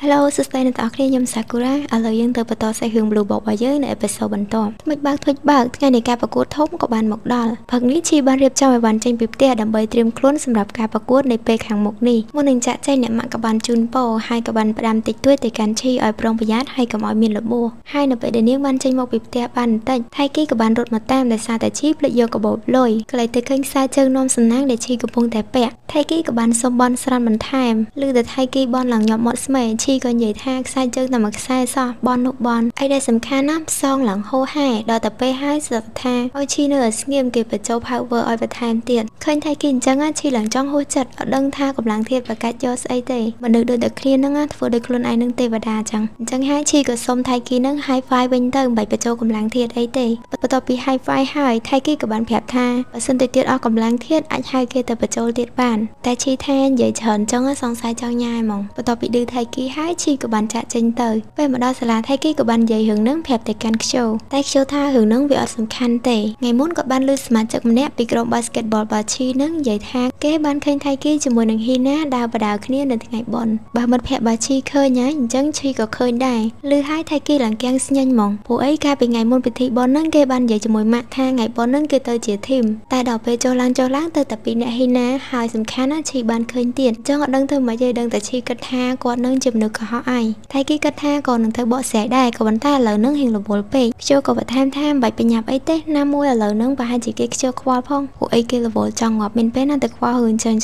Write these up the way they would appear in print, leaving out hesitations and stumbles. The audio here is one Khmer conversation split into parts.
Hello, sustain at Akri Yam Sakura, allowing the Patosai Hum Blue Bob by Yen episode and Tom. Make back to back, any cap a good home, Coban Mokdal. Pagnichi Ban Rip Chow one chain pip there, and by trim clones and rap cap a good, they peg hang mokni. Morning chat chain at Makaban Chun Po, high Kaban Pram take to it, they can chi or prong payat, high come on Milabo. High no the new one chain mok pip there, ban touch. High cake a ban wrote my time, the sat a cheap, let yoke about loy. Collect the king side turn noms and nang the cheek upon their pair. Take cake a ban some bon sram time. Look the high cake bon lang your mots may, cheek on your tag. ใส่เจอแต่หมักใส่ซอบอลนุบอลไอได้สำคัญนะซองหลังโฮให้ดอแต่ไปให้สุดท้ายเอาชีเนื้อเงียบเก็บไปโจพาวเวอร์เอาไปแทนเตียนเคยไทยกินจังอ่ะชีหลังจ้องโฮจัดดังท่ากับหลังเทียบประกาศยอดไอเตยมันโดยแต่เคลียร์นั่งอ่ะฟูโดยคลุนไอนั่งเตยบดาจังให้ชีกับส้มไทยกินนั่งไฮไฟเว้นเติมใบไปโจกับหลังเทียบไอเตยประต่อปีไฮไฟให้ไทยกินกับบันแผบท่าส่วนเตียดออกกับหลังเทียบไอให้เกแต่ไปโจเตียดบ้านแต่ชีแทนใหญ่เฉินจังอ่ะสองสายจังยายมองประต่อปีดื้อไทยกินให้ชีกับบันจะเจนเตยไปมาดอสลาไทยกี้กับบันใหญ่หึงนั่งแผบแต่การโชว์แต่โชว์ท่าหึงนั่งวิอัดสำคัญเตะไงมุ้นกับบันลือสมาจากมันเนี้ยปีกรองบาสเกตบอลบาชีนั่งใหญ่ท่าแกบันเคยไทยกี้จมูกหนึ่งฮีน่าดาวประดาวขึ้นเนี่ยในไงบอลบามันแผบบาชีเคยย้ายจังชีก็เคยได้ลือให้ไทยกี้หลังแกงสัญญาณมองผู้ไอ้กาเป็นไงมุ้นไปที่บอลนั่งแกบันใหญ่จมูกมาท่าไงบอลนั่งแกเตยเจียทิมแต่ดอกไปโจล้างเตยแต่ปีเนี้ยฮีน่าหายสำคัญนะชีบันเคยเตียนจังอดดังเธอมาใหญ่ดังแต่ชีกระท่าก่อนนั่งจิบนึกกับเขาไอไทยกี้กระท่าก่อนนั่งเธอบ่แสได้กับวันท่าเหล่านั่งเห็นหลบโบลเปย์โชว์กับท่ามใบเป็นหยาบไอเต้น้ำมวยเหล่านั่งไปให้จีเกโชว์ควาพ่องผู้ไอเกลโบจังหวะเป็นเป็นนั่นแต่ควาหืนเชิง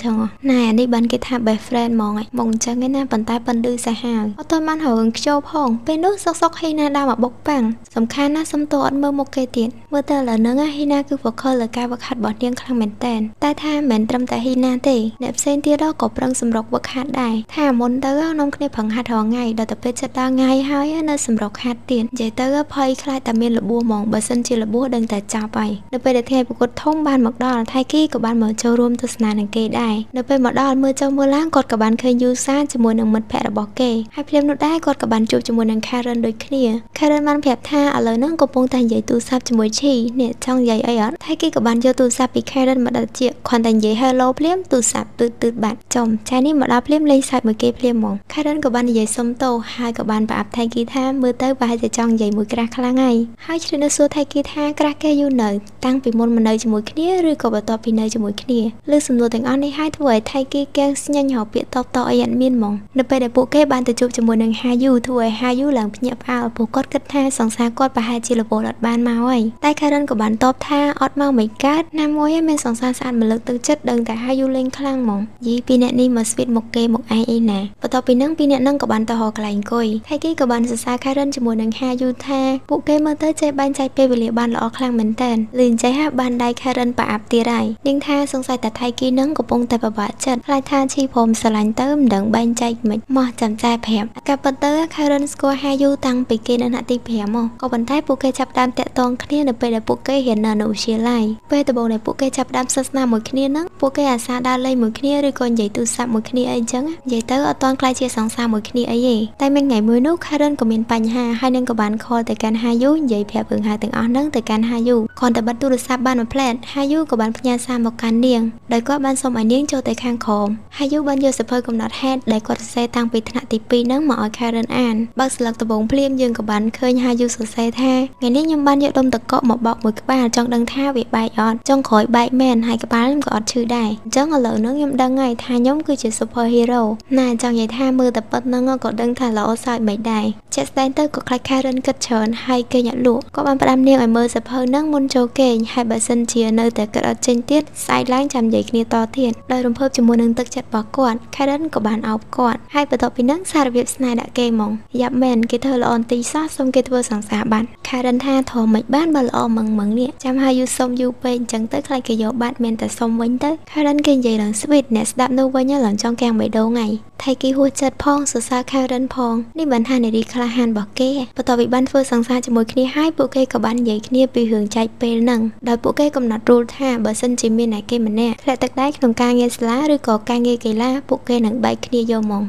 นายอันนี้บันเกท่าใบเฟรนมองไงมองจังไงน่าปันใต้ปันดื้อสายหาวเอาต้นมันหืนโชว์พ่องเป็นลูกซอกให้น่าดาวมาบกปังสำคัญน่าสมตัวอันเมื่อโมเกตินเมื่อเตอเหล่านั่งให้น่าคือพวกเขาเหลือกายวักขัดบอดเลี้ยงคลังเหม็นแตนใต้ท่าเหม็นตรำแต่ให้น่าเตะเน็บเส้นเตี้ยดอกกบรังสำรอกวักขัดได้ท่ามนเตอน้องในผังหัดหอไงดอกแต่เป็นจัดดาไงหายน่าสำรอกหัดเตียนใหญ่เตอพอยคลายแต่เมียนระบัวมองเบอร์เซนจีระบัวดังแต่จ่าไปเดินไปเด็ดเทปกดท่องบานหมกดอลไทยกี้กับบ้านเหมือนเจ้าร่วมทัศนาหนังเกย์ได้เดินไปหมกดอลเมื่อเจ้ามือล้างกดกับบ้านเคยยูซ่าจมูกหนังมัดแผลระบอกเกย์ให้เพลียมนุดได้กดกับบ้านจูบจมูกหนังคารันโดยเคลียคารันมันแผลท่าอะไรนั่งกบปงแต่ใหญ่ตูซับจมูกชีเนี่ยช่องใหญ่ไอ้ยอดไทยกี้กับบ้านเจ้าตูซับปีคารันมาดัดเจียควันแต่ใหญ่ฮัลโหลเพลียมตูซับตืดบัดจมใช้นี่หมดเอาเพลียมเลยใส่มือเกย์เพลียมมองคารันกับบ้านใหญ่สมโตหายกับบ้านปราบไทยกี้ท่ามือเต้ไปจะจ้องใหญ่มือกระคลาไงให้ชนะสู้ไทยกีท่ากระแกยูเนอตั้งปีมนมันเนยจมูกขี้หรือกับตัวปีเนยจมูกขี้เลือกสำรวจแต่งอันนี้ให้ถวายไทยกีแกงสัญญาณหอบเปียต่อยันมีนมองเดินไปเดี๋ยวปุ๊กแกบานจะจูบจมูกหนึ่ง5 ยูถวาย5 ยูหลังพิญญาอ้าวปุ๊กกดกระท่าสองสากดไปหาจิรโบลัดบ้านมาไว้ใต้คารันกับบานตบท่าออดเมาไม่กัดน้ำมวยให้เป็นสองสารมันเลิกตึงจัดเดินแต่5 ยูเล่งคลั่งมองยี่ปีเนนี่มาสวิตหมกเกหมกไอแน่พอต่อปีนั่งปีเนนั่งกับบานตะหอกไหลกุยไทยกีกับบานสาคารันจมูกหนึ่ง5 ยูท่าปุ๊กแกเมื่อเตอใจบ้านใจเปเวลีบ้านละอคลังเหมือนเดินลืนใจหาบ้านได้แค่รันปะอับตีไรดิ้งท่าสงสัยแต่ไทยกีนั่งกับปงแต่ประบาดจัดลายท่าชีผมสลันเติมดังบ้านใจเหมือนมอจำใจแผมกับปัตเตอร์แค่รันสกอร์5 ยูตังไปเกณฑ์นาทีแผมก็บันท้ายปุ๊กแกจับดามแตะตองเคลียร์ในไปแต่ปุ๊กแกเห็นนาหนูเชียร์ไล่ไปแต่บอกในปุ๊กแกจับดามศาสนาหมดเคลียร์นั่งปุ๊กแกอาซาดาเลยหมดเคลียร์หรือก่อนใหญ่ตุสับหมดเคลียร์ไอ้จังใหญ่เตอร์เอาตอนใกล้เชียร์สองสามหมดเคลียร์ไอ้เย่แต่เมื่อไงมือนุ๊กแค่รันก็มีปัญหาให้นั่งกับบานคอแต่การ5 ยูใหญ่แผลเพิ่งหาถึงอ้อนั่งแต่การ5 ยูก่อนแต่บัตรตุลซับบ้านมาแพลน5 ยูกับบ้านพญาซามบอกการเนียงโดยก็บ้านสมอันเนียงโจแต่ข้างคอม5 ยูบ้านโยสะเพยกำนัดแฮดได้กดเซตังปีถนัดตีปีนั่งหมอแครนอ่านบักสลักตะบงเพลียมยืนกับบ้านเคย5 ยูสุดเซท่าไงนี้ยังบ้านโยดมตะเกาะหมอบอกมือกับบ้านจ้องดังท่าเวียใบออดจ้องขอยใบแมนให้กับบ้านก็อดชื่อได้จ้องเอาเหล่านั่งยังดังไงท่าย่อมคือจุดซูเปอร์ฮีโร่นายจ้องใหญ่ท่ามือแต่ปัดนั่งก็ดังท่าเหล่าใส่ไม่ได้เจสแตนเตอร์ก็คล้ายแครนกัดเชิญให้เกยหยัดหลวงก็บ้านประดามเนียงไอเมอร์สะเพยนั่งมนโจเกยให้บัสันเชียเนอแต่กระเจนเตี้ยสายล้างจำใหญ่គ្នាต่อเทียนโดยรวมเพิ่มจำนวนหนึ่งตึกจัดบอกก่อนแค่นั้นก็บานเอาก่อนให้ประตบปีนั่งสารเวียบสไนด์ดะเกมองยับแมนเกเธอละออนตีซอสมเกเธอสังสาบันแค่ดันท่าทอไม่บ้านบาละอมังเนี่ยจำหายูสมยูเป็นจังเตอร์ใครเกยบ้านแมนแต่สมวันเตอร์แค่นั้นเกยใหญ่หลังสวิตเนสดับนูวันเนี่ยหลังจ้องแกงใบโดไงไทยกีหัวจัดพองสุสาแค่ดันพองนี่บันท่าในดีคลาฮันบอกเก้ประตบปีบ้านเฟอร์สังสารจมูกគ្នាให้ปุกเก้กับบ้านใหญ่គ្នាពីរឿងចែកពេលនឹងដោយពួកគេកំណត់រូលថាបើសិនជាមានអ្នកគេម្នាក់ធ្លាក់ទឹក ដែរក្នុងការងារសាលាឬក៏ការងារកីឡាពួកគេនឹងបែកគ្នាយកហ្មង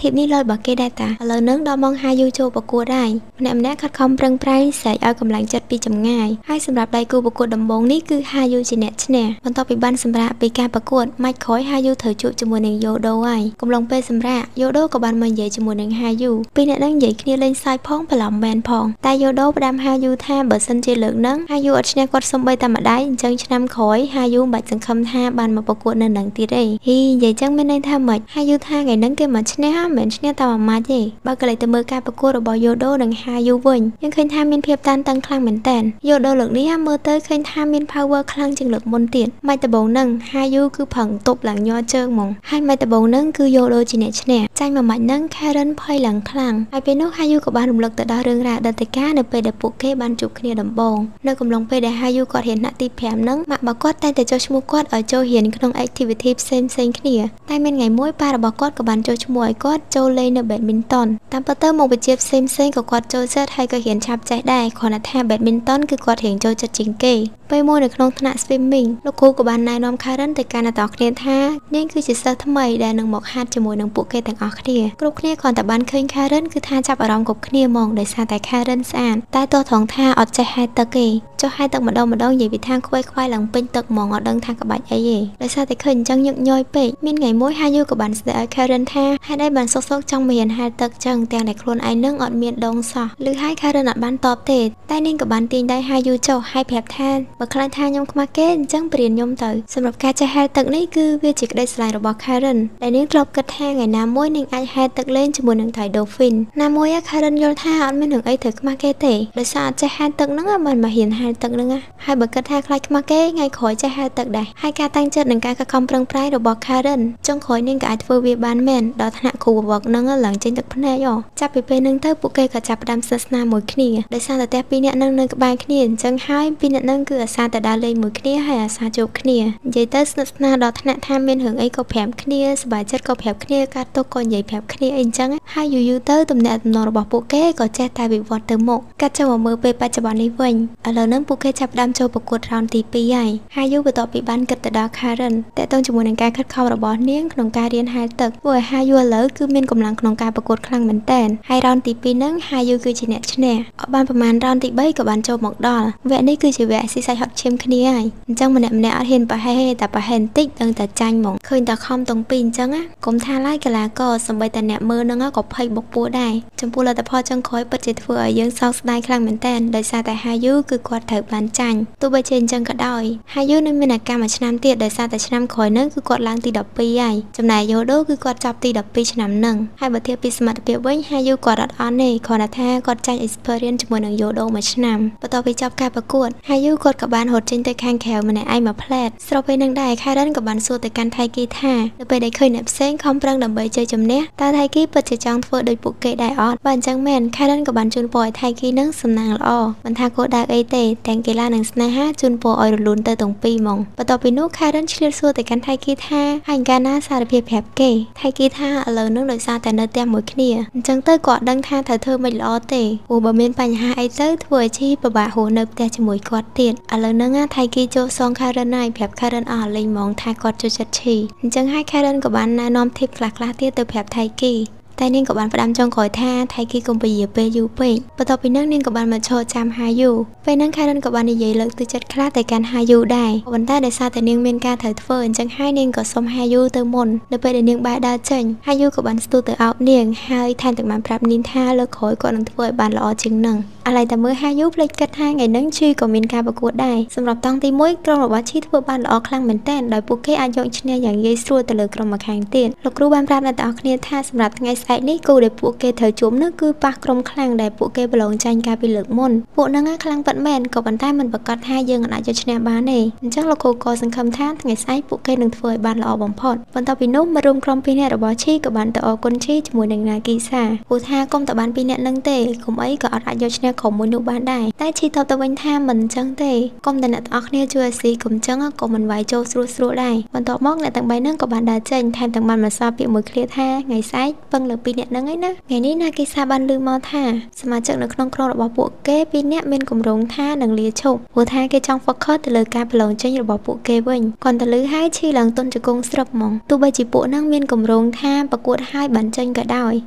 ធីបនេះលុយរបស់គេដែរតាឥឡូវនឹងដល់ម៉ោងហាយូចូលប្រកួតហើយម្នាក់ខិតខំប្រឹងប្រែងស្រែកឲ្យកម្លាំងចិត្តពីចម្ងាយហើយសម្រាប់ដៃគូប្រកួតដំបូងនេះគឺហាយូជាអ្នកឈ្នះបន្ទាប់ពីបានសម្រាកពីការប្រកួតម៉ាច់ក្រោយហាយូត្រូវជួបជាមួយនឹងយូដូហើយកំឡុងពេលសម្រាកយូដូក៏បានមកនិយាយជាមួយនឹងហាយូពីរអ្នកនឹងនិយាយគ្នាលេងសើចផងប្រឡំមែនផងតែយូដូផ្ដាំហាយូថាបើសិនជាលើកនឹងហាយូអត់ឈ្នះគាត់សំបីតែម្ដាយអញ្ចឹងឆ្នាំក្រោយហាយូមិនបាច់សង្ឃឹមថាបានមកប្រកួតនៅនឹងទៀតទេនិយាយចឹងមានន័យថាម៉េចហាយូថាថ្ងៃហ្នឹងគេមកឈ្នះមិនឈ្នះតែមួយម៉ាច់ទេបើក៏លេចទៅមើលការប្រកួតរបស់យូដូនិងហាយូវិញយើងឃើញថាមានភាពតានតឹងខ្លាំងមែនតើយូដូលើកនេះមើលទៅឃើញថាមាន power ខ្លាំងជាងលើកមុនទៀតម៉ាច់ដបងហ្នឹងហាយូគឺប្រឹងទប់ឡើងញ័រជើងហ្មងហើយម៉ាច់ដបងហ្នឹងគឺយូដូជាអ្នកឈ្នះចាញ់មួយម៉ាច់ហ្នឹង Karen ភ័យឡើងខ្លាំងហើយពេលនោះហាយូក៏បានរំលឹកទៅដល់រឿងរ៉ាវដតីកានៅពេលដែលពួកគេបានជួបគ្នាដំបូងនៅកំឡុងពេលដែលហាយូគាត់រៀនថ្នាក់ទី5ហ្នឹងម៉ាក់របស់គាត់តែងតែចុះឈ្មោះគាត់ឲ្យចូលរៀនក្នុង activity ផ្សេងៗគ្នាតែមានថ្ងៃមួយប៉ារបស់គាត់ក៏បានចុះឈ្មោះឲ្យគាត់ចូលលេងនៅ badminton តាមពិតទៅមុខវិជ្ជាផ្សេងៗក៏គាត់ចូលចិត្តហើយក៏រៀនឆាប់ចេះដែរគ្រាន់តែថា badminton គឺគាត់រៀនចូលចិត្តជាងគេពេលមួយនៅក្នុងថ្នាក់ swimming លោកគ្រូក៏បានណែនាំ Karen ទៅកាន់អ្នកទាំងគ្នាថានាងគឺជាសិស្សថ្មីដែលនឹងមកហាត់ជាមួយនឹងពួកគេទាំងអស់គ្នាគ្រប់គ្នាគ្រាន់តែបានឃើញ Karen គឺថាចាប់អារម្មណ៍គ្រប់គ្នាហ្មងដោយសារតែ Karen ស្អាតតែទោះត្រង់ថាអត់ចេះហែលទឹកទេចុះហែលទឹកម្ដងនិយាយពីថាខ្វៃឡើងពេញទឹកហ្មងអត់ដឹងថាក្បាច់អីទេដោយសារតែឃើញអញ្ចឹងញឹកញយពេកមានថ្ងៃមួយហាយូក៏បានស្ដីឲ្យ Karen ថាហេតុអីបានសុកចង់មករៀនហែលទឹកចឹងទាំងតែខ្លួនឯងនឹងអត់មានដងសោះឬហើយ Karen អត់បានតបទេតែនាងក៏បានទាញដៃហាយូចុះហើយប្រាប់ថាបើខ្លាចថាខ្ញុំខ្មាស់គេអញ្ចឹងព្រានខ្ញុំទៅសម្រាប់ការចេះហែលទឹកនេះគឺវាជាក្តីស្រឡាញ់របស់ Karen ដែលនាងធ្លាប់គិតថាថ្ងៃណាមួយនាងអាចហែលទឹកលេងជាមួយនឹង Thai Dolphin ណាមួយ Karen យល់ថាអត់មានរឿងអីត្រូវខ្មាស់គេទេដោយសារអត់ចេះហែលទឹកហ្នឹងមិនមករៀនហែលទឹកហ្នឹងហើយបើគិតថាខ្លាចខ្មាស់គេថ្ងៃក្រោយចេះហែលទឹកដែរហើយការតាំងចិត្តនឹងការខិតខំប្រឹងប្រែងរបស់ Karen ចុងក្រោយនាងក៏អាចធ្វើវាបានមែនដល់ថ្នាក់គ្រូបវឹកហ្នឹងឡើងចេញទឹកភ្នែកចាប់ពីពេលហ្នឹងទៅពួកគេក៏ចាប់ផ្ដើមស្និទ្ធស្នាលមួយគ្នាដោយសារតែពីរនាក់នឹងនៅក្បែរគ្នាអញ្ចឹងហើយពីរនាក់នឹងគឺអាសាតែដើរលេងមួយគ្នាហើយអាសាជួបគ្នានិយាយទៅស្និទ្ធស្នាលដល់ថ្នាក់ថាមានរឿងអីក៏ប្រាប់គ្នាសប្បាយចិត្តក៏ប្រាប់គ្នាការទុកក៏និយាយប្រាប់គ្នាអីអញ្ចឹងហើយយូរទៅទំនាក់ទំនងរបស់ពួកគេក៏ចេះតែវិវត្តទៅមុខកាត់ចូលមកមើលពេលបច្ចុប្បន្ននេះវិញឥឡូវហ្នឹងពួកគេចាប់ផ្ដើមចូលប្រកួតរ៉ោនទី2ហើយយូបន្ទាប់ពីបានគិតទៅដល់ Karen តើតើជាមួយនឹងការខិតខំរបស់នាងក្នុងការរៀនហែលទឹកពួកហាយូឥឡូវគឺមានកម្លាំងក្នុងការប្រកួតខ្លាំងមែនតើហើយរ៉ោនទី2ហ្នឹងហាយូគឺជាអ្នកឈ្នះអត់បានប្រហែលរ៉ោនទី3ក៏បានចូលមកដល់វគ្គនេះគឺជាវគ្គស៊ីសាច់ហត់ឈាមគ្នាហើយអញ្ចឹងម្នាក់អត់ហ៊ានប្រហែលតែប្រហែលបន្តិចដឹងតែចាញ់ហ្មងឃើញតែខំទាំងពីរអញ្ចឹងកុំថាឡាយកីឡាករសម្បីតែអ្នកមើលហ្នឹងក៏ភ័យបុកពួរដែរចំពោះលទ្ធផលចុងក្រោយពិតជាធ្វើឲ្យយើងសោកស្ដាយខ្លាំងមែនតើដោយសារតែហាយូគឺគាត់ត្រូវបានចាញ់ទោះបីជាអញ្ចឹងក៏ដោយហាយូនៅមានឱកាសមួយឆ្នាំទៀតដោយសារតែឆ្នាំក្រោយហ្នឹងគឺគាត់ឡើងទី12ហើយចំណែកយូដូគឺគាត់ចាប់ទី12ឆ្នាំហ្នឹងហើយបើធៀបពីសមត្ថភាពវិញហាយូគាត់អត់អន់ទេគ្រាន់តែថាគាត់ចាញ់ experience ជាមួយនឹងយូដូមួយឆ្នាំបន្ទាប់ពីចប់ការប្រកួតហាយូគាត់ក៏បានរត់ចេញទៅខាងក្រៅម្នាក់ឯងមួយផ្លែតស្របពេលនឹងដែរ Karen ក៏បានសួរទៅកាន់ថៃគីថានៅពេលដែលឃើញអ្នកផ្សេងខំប្រឹងដើម្បីជ័យជំនះតើថៃគីពិតជាចង់ធ្វើដូចពួកគេដែរអត់បើអញ្ចឹងមែន Karen ក៏បានជូនពរឲ្យថៃគីនឹងសំណាងល្អមិនថាគោលដៅអីទេទាំងកីឡានិងស្នេហាជូនពរឲ្យរលូនទៅទាំងពីរហ្មងបន្ទាប់ពីនោះ Karen ឆ្លៀតសួរទៅកាន់ថៃគីថាហើយកាលណាសារភាពប្រាប់គេថៃគីថាឥឡូវនឹងដោយសារតែនៅផ្ទះមួយគ្នាអញ្ចឹងទៅក៏អត់ដឹងថាត្រូវធ្វើមិនល្អទេព្រោះបើមានបញ្ហាអីទៅធ្វើឲ្យឈីពិបាករស់នៅផ្ទះជាមួយគាត់ទៀតឥឡូវហ្នឹងថៃគីចូលសង Karen ហើយប្រាប់ Karen អស់លេងហ្មងថាគាត់ចូលចិត្តឈីអញ្ចឹងហើយ Karen ក៏បានណែនាំធីបខ្លះៗទៀតទៅប្រាប់ថៃគីតែនាងក៏បានផ្ដាំចុងក្រោយថាថៃគីកុំពយាពេលយូរពេកបន្ទាប់ពីនោះនាងក៏បានមកឈរចាំហាយូពេលហ្នឹង Karen ក៏បាននិយាយលើកទឹកចិត្តខ្លះទៅកាន់ហាយូដែរប៉ុន្តែដោយសារតែនាងមានការត្រូវធ្វើអញ្ចឹងហើយនាងក៏សុំហាយូទៅមុននៅពេលដែលនាងបែរដើរចេញហាយូក៏បានស្ទុះទៅអោបនាងហើយថែមទាំងបានប្រាប់នាងថាលើកក្រោយគាត់នឹងធ្វើឲ្យបានល្អជាងនឹងឥឡូវតែមើលហាយូភ្លេចគិតថាថ្ងៃហ្នឹងឈីក៏មានការប្រកួតដែរសម្រាប់តង់ទី1ក្រុមរបស់ឈីធ្វើបានល្អខ្លាំងមែនទែនដោយពួកគេអាចយកឈ្នះយ៉ាងងាយស្រួលទៅលើក្រុមម្ខាងទៀតលោកគ្រូបានប្រាប់អ្នកទាំងអស់គ្នាថាសម្រាប់ថ្ងៃស្អែកនេះគូដែលពួកគេត្រូវជួបនោះគឺប៉ះក្រុមខ្លាំងដែលពួកគេប្រឡងចាញ់កាលពីលើកមុនពួកហ្នឹងខ្លាំងពិតមែនក៏ប៉ុន្តែមិនប្រកាសថាយើងអាចយកឈ្នះបានទេអញ្ចឹងលោកគ្រូក៏សង្ឃឹមថាថ្ងៃស្អែកពួកគេនឹងធ្វើឲ្យបានល្អបំផុតបន្ទាប់ពីនោះមករួមក្រុម2នាក់របស់ឈីក៏បានទៅអរគុណឈីជាមួយនឹងណាគីសាព្រោះថាកុំតែបាន2នាក់នឹងទេកុំអីក៏អត់អាចយកឈ្នះ ក្រុមមួយនោះបានដែរតែឈីតបទៅវិញថាមិនអញ្ចឹងទេកុំតែអ្នកទាំងអស់គ្នាជួយស៊ីកុំអញ្ចឹងក៏មិនវាយចូលស្រួលដែរបន្ទាប់មកអ្នកទាំង3ហ្នឹងក៏បានដើរចេញថែមទាំងបានបន្សល់ពាក្យមួយឃ្លាថាថ្ងៃស្អែកពឹងលើ2នាក់ហ្នឹងឯណាថ្ងៃនេះណាគេសាបានឮមកថាសមាជិកនៅក្នុងក្រុមរបស់ពួកគេ2នាក់មានគម្រោងថានឹងលាឈប់ព្រោះថាគេចង់ focus ទៅលើការប្រឡងចេញរបស់ពួកគេវិញគាត់ទៅឮហើយឈីឡើងទុនជង្គង់ស្រាប់ហ្មងទោះបីជាពួកហ្នឹងមានគម្រោងថាប្រកួតហើយបានចេញក៏ដោ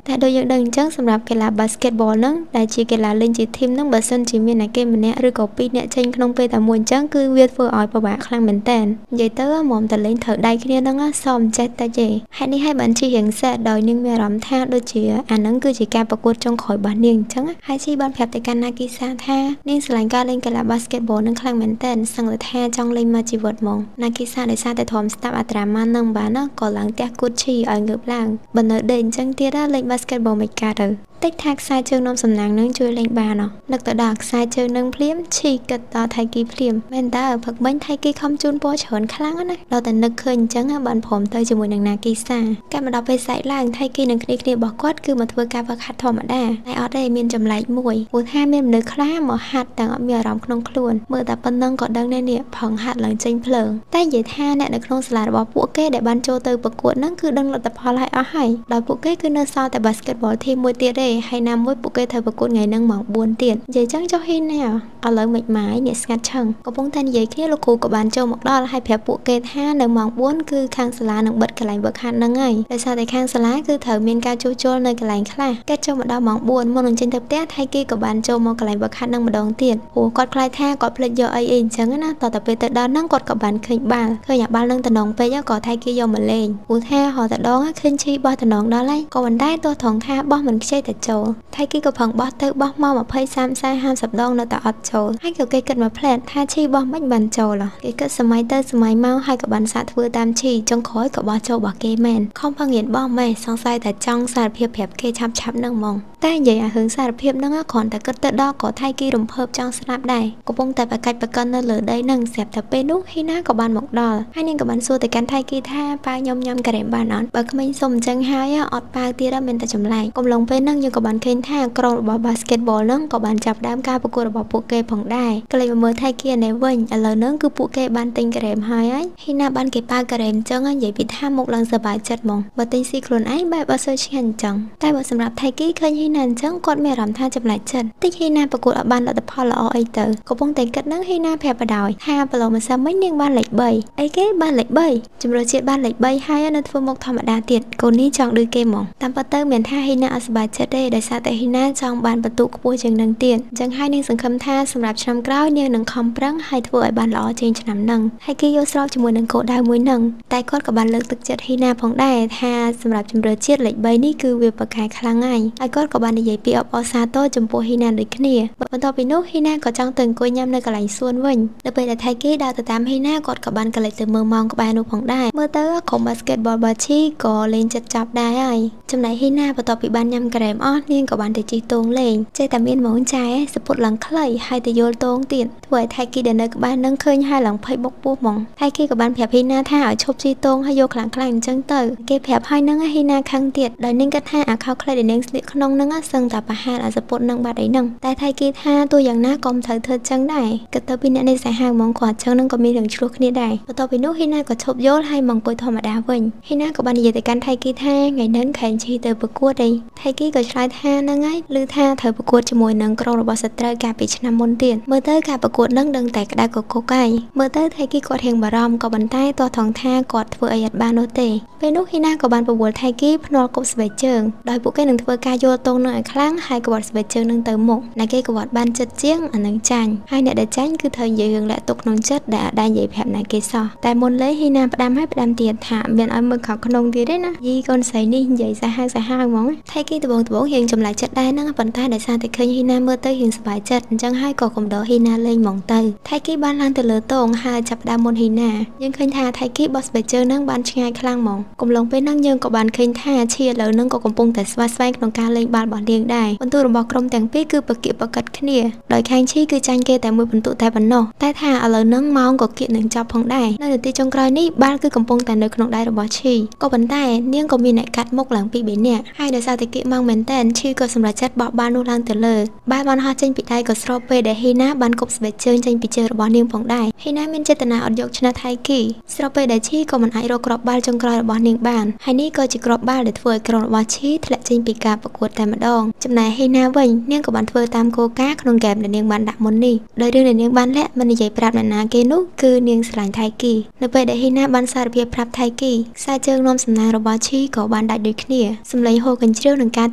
យតែដូចយើងដឹងអញ្ចឹងសម្រាប់កីឡា basketball ហ្នឹងដែលជាកីឡាលេងជាធីមហ្នឹងបើសិនជាមានអ្នកគេម្នាក់ឬក៏2នាក់ចេញក្នុងពេលតែមួយអញ្ចឹងគឺវាធ្វើឲ្យពិបាកខ្លាំងមែនតើនិយាយទៅមុំតែលេងត្រូវដៃគ្នាហ្នឹងសមចេះតែទេហេតុនេះហើយបានជីរៀងសែដោយនាងមានអារម្មណ៍ថាដូចជាអាហ្នឹងគឺជាការប្រកួតចុងក្រោយរបស់នាងអញ្ចឹងហើយជីបានប្រាប់ទៅកាន់ណាគីសាថានាងស្រឡាញ់ការលេងកីឡា basketball នឹងខ្លាំងមែនតើសឹងតែថាចង់លេងមកជីវិតហ្មងណាគីសាដោយសារតែធំស្ដាប់អត្រាម៉ាននឹងបានក៏ឡើងផ្ទះគូតឈីឲ្យងើបឡើងបើនៅដេកអញ្ចឹងទៀតលេង basketball មិនកើតទៅតិចថាខ្សែជើងនំសំណាងនឹងជួយលេងបាននឹកទៅដល់ខ្សែជើងនឹងភ្លាមឈីគិតដល់ថៃគីភ្លាមមែនតើផឹកមិញថៃគីខំជូនពណ៌ច្រើនខ្លាំងណាស់ដល់តែនឹកឃើញអញ្ចឹងបានព្រមទៅជាមួយនឹងណាគីសាកាលមកដល់ពេលសែកឡើងថៃគីនឹងគ្នារបស់គាត់គឺមកធ្វើការវឹកហាត់ធម្មតាតែអត់ទេមានចម្លែកមួយព្រោះថាមានមនុស្សខ្លះមកហាត់ទាំងអត់មានអារម្មណ៍ក្នុងខ្លួនមើលតែប៉ុណ្ណឹងក៏ដឹងដែរនេះផឹងហាត់ឡើងចេញភ្លើងតែនិយាយថាអ្នកនៅក្នុងសាលារបស់ពួកគេដែលបានចូលទៅប្រកួតហ្នឹងគឺដឹងលទ្ធផលឲ្យអស់ហើយដោយពួកគេគឺនៅសល់តែ basketball team មួយទៀតទេហើយណាមួយពួកគេត្រូវប្រកួតថ្ងៃហ្នឹងម៉ោង4ទៀតនិយាយចឹងចុះហ៊ីណាឥឡូវមិនម៉ាយអ្នកស្ងាត់ឆឹងកំពុងតែនិយាយគ្នាលោកគ្រូក៏បានចូលមកដល់ហើយប្រាប់ពួកគេថានៅម៉ោង4គឺខាងសាលានឹងបិទកន្លែងវឹកហាត់ហ្នឹងហើយដោយសារតែខាងសាលាគឺត្រូវមានការជួសជុលនៅកន្លែងខ្លះគេចូលមកដល់ម៉ោង4មុននឹងចេញទៅផ្ទះថៃគីក៏បានចូលមកកន្លែងវឹកហាត់ហ្នឹងម្ដងទៀតព្រោះគាត់ខ្លាចថាគាត់ភ្លេចយកអីអញ្ចឹងណាតតែពេលទៅដល់ហ្នឹងគាត់ក៏បានឃើញបាល់អាបាល់នឹងតំណងពេកក៏ថៃគីយកមកលេងព្រោះថាហោតដងឃើញឈីបោះតំណងដល់ហើយក៏បណ្ដែទោះត្រង់ថាបោះមិនខ្ចីតែចូលថៃគីក៏ផឹងបោះទៅបោះមក20 30 50ដងនៅតែអត់ចូលហើយក៏គេគិតមកផ្លែតថាឈីបោះមិនបានចូលគេគិតសម័យទៅសម័យមកហើយក៏បានសាកធ្វើតាមឈីចុងក្រោយក៏បោះចូលរបស់គេមែនខំផឹងរៀនបោះមែនសង្ស័យតែចង់សារភាពប្រាប់គេឆាប់ហ្នឹងហ្មងតែនិយាយឲ្យរឿងសារភាពហ្នឹងគ្រាន់តែគិតទៅដល់ក៏ថៃគីរំភើបចង់ស្លាប់ដែរកំពុងតែប្រកាច់ប្រកិននៅលើដីហ្នឹងស្រាប់តែពេលនោះហ៊ីណាក៏បានមកដល់ហើយនាងក៏បានសួរទៅកាន់ថៃគីថាប៉ាខ្ញុំញ៉ាំការ៉េមបានអត់បើក្មេងសុំអញ្ចឹងហើយអត់ប៉ាទៀតមានតែចម្លែកកំឡុងពេលហ្នឹងយើងក៏បានឃើញថាក្រុមរបស់ basketball ហ្នឹងក៏បានចាប់ដើមការប្រកួតរបស់ពួកគេផងដែរក៏លេចមកមើលថៃគីនេះវិញឥឡូវហ្នឹងគឺពួកគេបានទិញការ៉េមហើយហ៊ីណាបានគេប៉ាការ៉េមអញ្ចឹងនិយាយពីថាមុខឡើងសប្បាយចិត្តហ្មងបើទិញស៊ីខ្លួនឯងបែបអត់សូវឆ្ងាញ់អញ្ចឹងតែបើសម្រាប់ថៃគីឃើញហ៊ីណាអញ្ចឹងគាត់មានអារម្មណ៍ថាចម្លែកចិត្តតិចហ៊ីណាប្រកួតអត់បានលទ្ធផលល្អអីទៅកំពុងតែគិតហ្នឹងហ៊ីណាប្រាប់បដ ாய் ថាប្រឡងម្សិលមិញនាងបានលេខ3អីគេបានលេខ3ជំរឿជាតិបានលេខ3ហើយនៅធ្វើមុខធម្មតាទៀតកូននេះចង់ដូចគេហ្មងតាមពិតទៅមានថាហ៊ីណាអត់សប្បាយចិត្តទេដោយសារតែហ៊ីណាចង់បានបន្ទុកខ្ពស់ជាងនឹងទៀតអញ្ចឹងហើយនាងសង្ឃឹមថាសម្រាប់ឆ្នាំក្រោយនាងនឹងខំប្រឹងហើយធ្វើឲ្យបានល្អជាងឆ្នាំហ្នឹងហើយគេយល់ស្របជាមួយនឹងគោលដៅមួយហ្នឹងតែគាត់ក៏បានលើកទឹកចិត្តហ៊ីណាផងដែរថាសម្រាប់ជំរឿជាតិលេខ3នេះគឺវាប្រកែកខ្លាំងហើយគាត់ក៏បាននិយាយពីអបអរសាទរចំពោះហ៊ីណាដូចគ្នាបន្ទាប់ពីនោះហ៊ីណាក៏ចង់ទៅអង្គុយញ៉ាំនៅកន្លែងសួនវិញនៅពេលដែលថៃគីដើរទៅតាមហ៊ីណាគាត់ក៏បានកលេចទៅមើលម៉ោងក្បែរនោះផងដែរមើលទៅក្រុម basketball បាឈីក៏លេងចិត្តចាប់ដែរហើយចំណែកហ៊ីណាបន្ទាប់ពីបានញ៉ាំការ៉េមអស់នាងក៏បានទៅជិះតោងលេងចេះតែមានហ្មងចែសពុតឡើងខ្លីហើយទៅយល់តោងទៀតធ្វើឲ្យថៃគីដែលនៅក្បែរនឹងឃើញហើយឡើងភ័យបុកពោះហ្មងថៃគីក៏បានប្រាប់ហ៊ីណាថាឲ្យឈប់ជិះតោងហើយយកខ្លាំងអញ្ចឹងទៅគេប្រាប់ហើយនឹងហ៊ីណាខឹងទៀតដោយនាងគិតថាអាខោខ្លីដែលនាងស្លៀកក្នុងនឹងសឹងតែប្រហែលអាសពុតនឹងបាត់អីហ្នឹងតែថៃគីថាទោះយ៉ាងណាក៏មិនត្រូវធ្វើចឹងដែរគិតទៅពីអ្នកនេះសាហាវហ្មងគាត់ចឹងនឹងក៏មានរឿងឆ្លោះគ្នាដែរបន្ទាប់ពីនោះហ៊ីណាក៏ឈប់យល់ហើយមកអង្គុយធម្មតាវិញហ៊ីណាក៏បាននិយាយទៅកាន់ថៃគីថាថ្ងៃហ្នឹងខែងឈីទៅប្រកួតអីថៃគីក៏ឆ្លើយថាហ្នឹងហើយឮថាត្រូវប្រកួតជាមួយនឹងក្រុមរបស់សត្រូវកាលពីឆ្នាំមុនទៀតមើលទៅការប្រកួតហ្នឹងដឹងតែក្តៅកគុកហើយមើលទៅថៃគីគាត់រៀងបារម្ភក៏ប៉ុន្តែទាស់ថងថាគាត់ធ្វើអីអត់បាននោះទេពេលនោះហ៊ីណាក៏បានប្រវល់ថៃគីភ្នាល់គប់ស្បែកជើងដោយពួកគេនឹងធ្វើការយល់ទងនឹងឲ្យខ្លាំងហើយក្បត់ស្បែកជើងនឹងទៅមុខអ្នកគេក្បត់បានចិត្តជាងអានឹងចាញ់ហើយអ្នកដែលចាញ់គឺត្រូវនិយាយរឿងលាក់ទុកក្នុងចិត្តដែលអាចនិយាយប្រាប់អ្នកគេសោះតែមុនលេហ៊ីណាផ្ដាំហើយផ្ដាំទៀតថាមានឲ្យមើលខោក្នុងទៀតទេណាយីកូនស្រីនេះនិយាយសាហាវហ្មងថៃគីដបងរៀងចម្លែកចិត្តដែរហ្នឹងប៉ុន្តែដោយសារតែឃើញហ៊ីណាមើលទៅរៀងសប្បាយចិត្តអញ្ចឹងហើយក៏កំដរហ៊ីណាលេងហ្មងទៅថៃគីបានឡើងទៅលើតងហើយចាប់ផ្ដើមមុនហ៊ីណាយើងឃើញថាថៃគីបោះស្បែកជើងហ្នឹងបានឆ្ងាយខ្លាំងហ្មងកំឡុងពេលហ្នឹងយើងក៏បានឃើញថាឈៀឥឡូវហ្នឹងក៏កំពុងតែស្វាស្វែងក្នុងការលេងបាល់របស់នាងដែរបន្ទូរបស់ក្រុមទាំងពីរគឺប្រកៀកប្រកិតគ្នាដោយខាងឈីគឺចាញ់គេតែមួយបន្ទុតែប៉ុណ្ណោះតែថាឥឡូវហ្នឹងម៉ោងក៏គៀកនឹងចាប់ផងដែរនៅនាទីចុងក្រោយនេះបាល់គឺកំពុងតែនៅក្នុងដៃរបស់ឈីក៏ប៉ុន្តែនាងក៏មានអ្នកកាត់មុខឡើងពី3នាក់ហើយដោយសារតែគៀកម៉ោងមែនតើ នឈីក៏សម្រាប់ចាត់បោកបាននោះឡើងទៅលើបែរបានហោះចេញពីដៃក៏ស្របពេលដែលហ៊ីណាបានគប់ស្បែកជើងចេញពីជើងរបស់នាងផងដែរហ៊ីណាមានចេតនាអត់យកឈ្នះថៃគីស្របពេលដែលឈីក៏មិនអាចរកគ្រាប់បាល់ចុងក្រោយរបស់នាងបានហើយនេះក៏ជាគ្រាប់បាល់ដែលធ្វើឲ្យក្រុមរបស់ឈីធ្លាក់ចេញពីការប្រកួតតែម្ដងចំណែកហ៊ីណាវិញនាងក៏បានធ្វើតាមគោលការណ៍ក្នុងហ្គេមដែលនាងបានដាក់មុននេះដោយរឿងដែលនាងបានលាក់មិននិយាយប្រាប់អ្នកណាគេនោះគឺនាងស្រឡាញ់ថៃគីនៅពេលដែលហ៊ីណាបានសារភាពប្រាប់ថៃគីខ្សែជើងនាំសំណាងរបស់ឈីក៏បានដាច់ដូចគ្នាសម្លេងហូរកញ្ជ្រៀវនឹងការ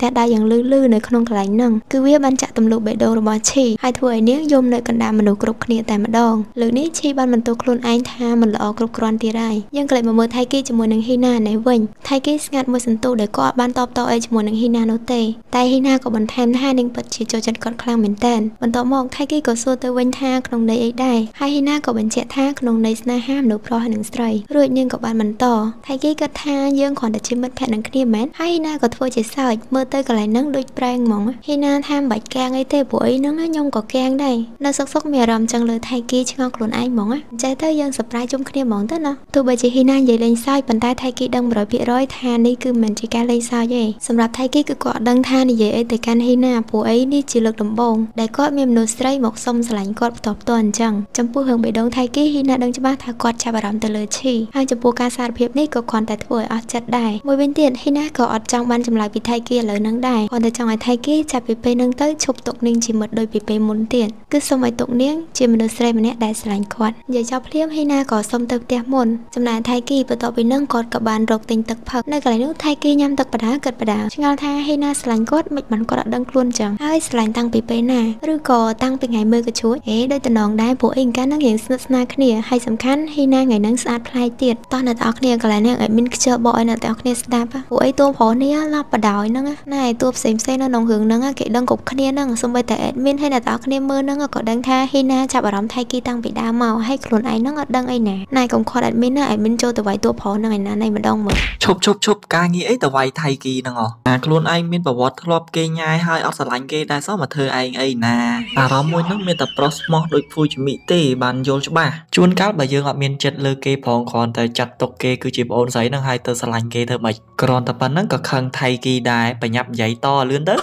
ទះដៃយ៉ាងលឺនៅក្នុងកន្លែងហ្នឹងគឺវាបានចាក់ទម្លុះបេះដូងរបស់ឈីហើយធ្វើឲ្យនាងយំនៅកណ្ដាលមនុស្សគ្រប់គ្នាតែម្ដងលើកនេះឈីបានបន្ទោសខ្លួនឯងថាមិនល្អគ្រប់គ្រាន់ទៀតហើយយើងក៏លេចមកមើលថៃគីជាមួយនឹងហ៊ីណានេះវិញថៃគីស្ងាត់មួយសន្ទុះដែលគាត់បានតបតអីជាមួយនឹងហ៊ីណានោះទេតែហ៊ីណាក៏បន្ថែមថានាងពិតជាចូលចិត្តគាត់ខ្លាំងមែនទែនបន្ទាប់មកថៃគីក៏សួរទៅវិញថាក្នុងន័យអីដែរហើយហ៊ីណាក៏បញ្ជាក់ថាក្នុងន័យស្នេហាមនុស្សប្រុសហើយនឹងស្រីរួចនាងក៏បានបន្តថៃគីគិតថាយើងគ្រាន់តែជាមិត្តភក្តិនឹងគ្នាមែនហើយហ៊ីណាក៏ធ្វើជាសើចមើលទៅកន្លែងហ្នឹងដូចប្រែងហ្មងហ៊ីណាថាមិនបាច់កាំងអីទេព្រោះអីហ្នឹងខ្ញុំក៏កាំងដែរនៅសុកមានអារម្មណ៍ចឹងលើថៃគីឆ្ងល់ខ្លួនឯងហ្មងចេះទៅយើងសប្រាយជុំគ្នាហ្មងទៅណាទោះបីជាហ៊ីណានិយាយលេងសើចប៉ុន្តែថៃគីដឹង 100% ថានេះគឺមិនជាការលេងសើចទេសម្រាប់ថៃគីគឺគាត់ដឹងថានិយាយអីទៅកាន់ហ៊ីណាព្រោះអីនេះជាលើកដំបូងដែលគាត់មានមនុស្សស្រីមកសុំស្រឡាញ់គាត់ផ្ទាល់អញ្ចឹងចំពោះរឿងបេះដូងថៃគីហ៊ីណាដឹងច្បាស់ថាគាត់ចាប់អារម្មណ៍ទៅលើឈីហើយចំពោះការសារភាពនេះក៏គ្រាន់តែធ្វើឲ្យអស់ចិត្តដែរមួយវិញទៀតហ៊ីណាក៏អត់ចង់បានចម្លើយពីថៃគីឥឡូវហ្នឹងដែរគ្រាន់តែចង់ឲ្យថៃគីចាប់ពីពេលហ្នឹងទៅឈប់ទុកនាងជាមិត្តដូចពីពេលមុនទៀតគឺសូមឲ្យទុកនាងជាមនុស្សស្រីម្នាក់ដែលស្រឡាញ់គាត់និយាយចោលភ្លាមហ៊ីណាក៏សុំទៅផ្ទះមុនចំណែកថៃគីបន្ទាប់ពីហ្នឹងគាត់ក៏បានរកទិញទឹកផឹកនៅកន្លែងនោះថៃគីញ៉ាំទឹកបដាគិតបដាឆ្ងល់ថាហ៊ីណាស្រឡាញ់គាត់មិនបានគាត់អត់ដឹងខ្លួនចឹងហើយស្រឡាញ់តាំងពីពេលណាឬក៏តាំងពីថ្ងៃមើលកញ្ជួចដូចតំណងដែរព្រោះអីកាលហ្នឹងរៀងស្និទ្ធស្នាលគ្នាហើយសំខាន់ហ៊ីណាថ្ងៃហ្នឹងស្អាតប្លែកទៀតតោះអ្នកទាំងអស់គ្នាកន្លែងនេះអត់មានខ្ជិលបកឲ្យអ្នកទាំងអស់គ្នាស្ដាប់ព្រោះអីតួប្រុសនេះឡប់បដោយហ្នឹងណែតួផ្សេងនៅក្នុងរឿងហ្នឹងគេដឹងគ្រប់គ្នាហ្នឹងសូម្បីតែអេដមីនហើយអ្នកទាំងអស់គ្នាមើលហ្នឹងក៏ដឹងថាហ៊ីណាចាប់អារម្មណ៍ថៃគីតាំងពីដើមមកហើយខ្លួនឯងហ្នឹងអត់ដឹងអីណាណែកុំខកអេដមីនណាអេដមីនចូលទៅវាយតួប្រុសហ្នឹងឯណាណៃម្ដងមើលឈប់ការងារអីទៅវាយថៃគីហ្នឹងខ្លួនឯងមានប្រវត្តិធ្លាប់គេញ៉ាយហើយអត់ស្រឡាញ់គេដែរសោះមកធ្វើឯងអីណាអារម្មណ៍មួយហ្នឹងមានតែប្រុសស្មោះដូចភូជមីទេបានយល់ច្បាស់ជួនកាលបើយើងអត់មានចិត្តលើគេផងគ្រាន់តែចាត់ទុកគេគឺជាប្អូនស្រីហ្នឹងហើយទៅស្រឡាញ់គេធ្វើម៉េចគ្រាន់តែប៉ុណ្្នឹងក៏ខឹងថៃគីដែរបញ្ញាប់និយាយតលឿនទៅ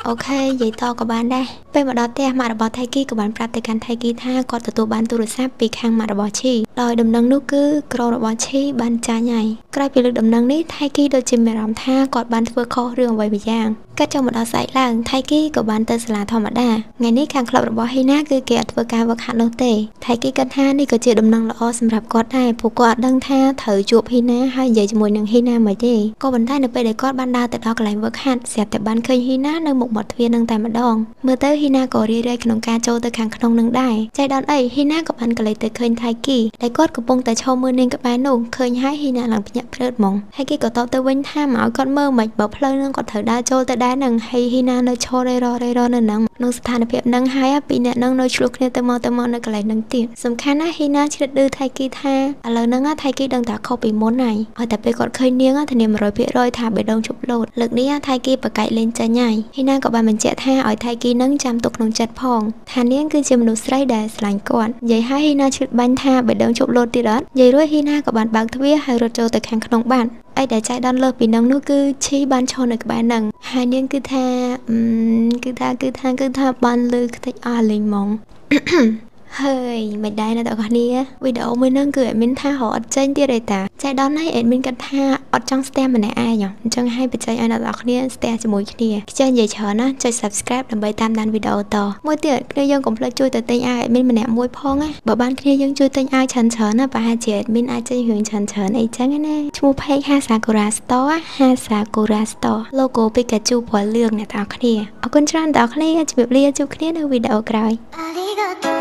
អូខេនិយាយតក៏បានដែរពេលមកដល់ផ្ទះម៉ាក់របស់ថៃគីក៏បានប្រាប់ទៅកាន់ថៃគីថាគាត់ទទួលបានទូរស័ព្ទពីខាងម៉ាក់របស់ឈីដោយដំណឹងនោះគឺក្រុមរបស់ឈីបានចាញ់ហើយក្រោយពីលើកដំណឹងនេះថៃគីដូចជាមានអារម្មណ៍ថាគាត់បានធ្វើខុសរឿងអ្វីមួយយ៉ាងកាត់ចូលមកដល់ស្អែកឡើងថៃគីក៏បានទៅសាលាធម្មតាថ្ងៃនេះខាងក្លឹបរបស់ហ៊ីណាគឺគេអត់ធ្វើការវឹកហាត់នោះទេថៃគីគិតថានេះក៏ជាដំណឹងល្អសម្រាប់គាត់ដែរព្រោះគាត់អត់ដឹងថាត្រូវជួបហ៊ីណាហើយនិយាយជាមួយនឹងហ៊ីណាមិនទេក៏ប៉ុន្តែនៅពេលដែលគាត់បានដើរទៅដល់កន្លែងវឹកហាត់ស្រាប់តែបានឃើញហ៊ីណានៅមុខមាត់ទ្វារនឹងតែម្ដងមើលទៅហ៊ីណាក៏រីករាយក្នុងការចូលទៅខាងក្នុងនឹងដែរចៃដន្យអីហ៊ីណាក៏បានកលេចទៅឃើញថៃគីដែលគាត់កំពុងតែឈរមើលនាងក្បែរនោះឃើញហើយហ៊ីណាឡើងភ្ញាក់ភ្នែកហ្មងថៃគីក៏តបទៅវិញថាមកឲ្យគាត់មើលមិនបើផ្លូវនឹងគាត់ត្រូវដើរចូលទៅដែរនឹងហើយហ៊ីណានៅឈររេរនៅហ្នឹងក្នុងស្ថានភាពហ្នឹងហើយពីអ្នកហ្នឹងនៅឆ្លោះគ្នាទៅមកនៅកន្លែងហ្នឹងទៀតសំខាន់ណាស់ហ៊ីណាជ្រិតឌឺថៃគីថាឥឡូវហ្នឹងថៃគីដឹងតែខុសពីមុនហើយឲ្យតែពេលគាត់ឃើញនាងធានា 100% ថាបេះដូងជប់លោតលើកនេះថៃគីប្រកែកលេងចាញ់ហើយហ៊ីណាក៏បានបញ្ជាក់ថាឲ្យថៃគីហ្នឹងចាំទុកក្នុងចិត្តផងថានាងគឺជាមនុស្សស្រីដែលស្រឡាញ់គាត់និយាយឲ្យហ៊ីណាជ្រិតបាញ់ថាបេះដូងជប់លោតទៀតអត់និយាយរួចហ៊ីណាក៏បានបើកទ្វារហើយរត់ចូលទៅខាងក្នុងបានអីដែលចៃដន្យលើសពីនឹងនោះគឺឈីបានឈរនៅក្បែរនឹងហើយនាងគឺថាបានលើខ្ទេចអស់លេងហ្មងហើយមិនដែរណាបងប្អូនវីដេអូមួយហ្នឹងគឺអេដមីនថារកអត់ចេញទៀតទេតាចៃដន្យនេះអេដមីនគិតថាអត់ចង់ស្ទះម្នាក់ឯងអញ្ចឹងឲ្យបច្ចេកឲ្យអ្នកទាំងអស់គ្នាស្ទះជាមួយគ្នាខ្ជិលនិយាយច្រើនណាចុច Subscribe ដើម្បីតាមដានវីដេអូតមួយទៀតគ្នាយើងកុំភ្លេចជួយទៅទិញអាយអេដមីនម្នាក់មួយផងណាបើបានគ្នាយើងជួយទិញអាយច្រើនណាប្រហែលជាអេដមីនអាចចេញរឿងច្រើនអីចឹងណាឈ្មោះ Page Hasakura Store Hasakura Store logo Pikachu ពណ៌លឿងអ្នកទាំងអស់គ្នាអរគុណច្រើនដល់អ្នកទាំងអស់គ្នាជម្រាបលាជួបគ្នានៅវីដេអូក្រោយ